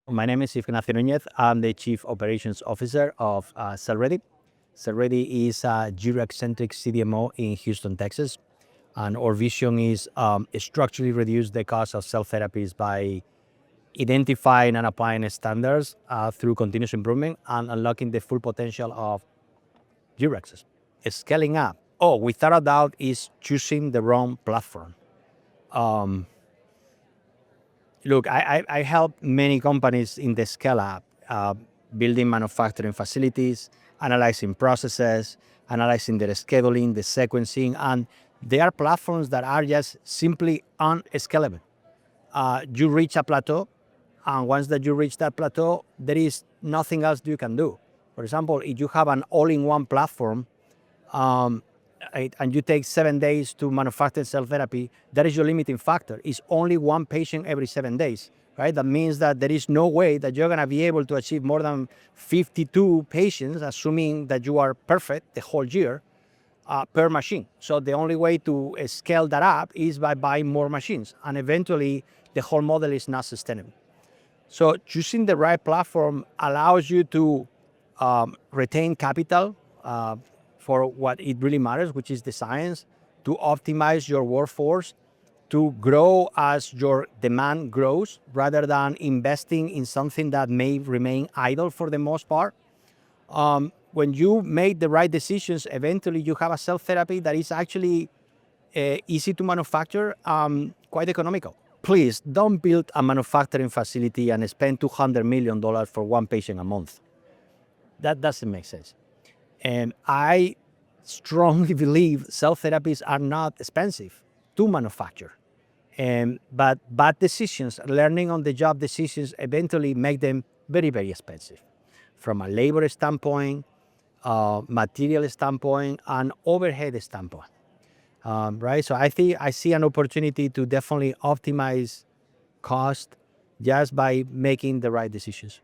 My name is Ignacio Núñez. I'm the Chief Operations Officer of CellReady. CellReady is a Jira-centric CDMO in Houston, Texas. And our vision is structurally reduce the cost of cell therapies by identifying and applying standards through continuous improvement and unlocking the full potential of Jira. Scaling up, without a doubt, is choosing the wrong platform. Look, I help many companies in the scale up, building manufacturing facilities, analyzing processes, analyzing their scheduling, the sequencing, and they are platforms that are just simply unscalable. You reach a plateau, and once that you reach that plateau, there is nothing else you can do. For example, if you have an all-in-one platform, and you take 7 days to manufacture cell therapy, that is your limiting factor. It's only one patient every 7 days, right? That means that there is no way that you're gonna be able to achieve more than 52 patients, assuming that you are perfect the whole year, per machine. So the only way to scale that up is by buying more machines, and eventually the whole model is not sustainable. So choosing the right platform allows you to retain capital for what it really matters, which is the science, to optimize your workforce, to grow as your demand grows, rather than investing in something that may remain idle for the most part. When you make the right decisions, eventually you have a cell therapy that is actually easy to manufacture, quite economical. Please don't build a manufacturing facility and spend $200 million for one patient a month. That doesn't make sense. And I strongly believe cell therapies are not expensive to manufacture. But bad decisions, learning on the job decisions, eventually make them very, very expensive from a labor standpoint, material standpoint, and overhead standpoint. Right? So I see an opportunity to definitely optimize cost just by making the right decisions.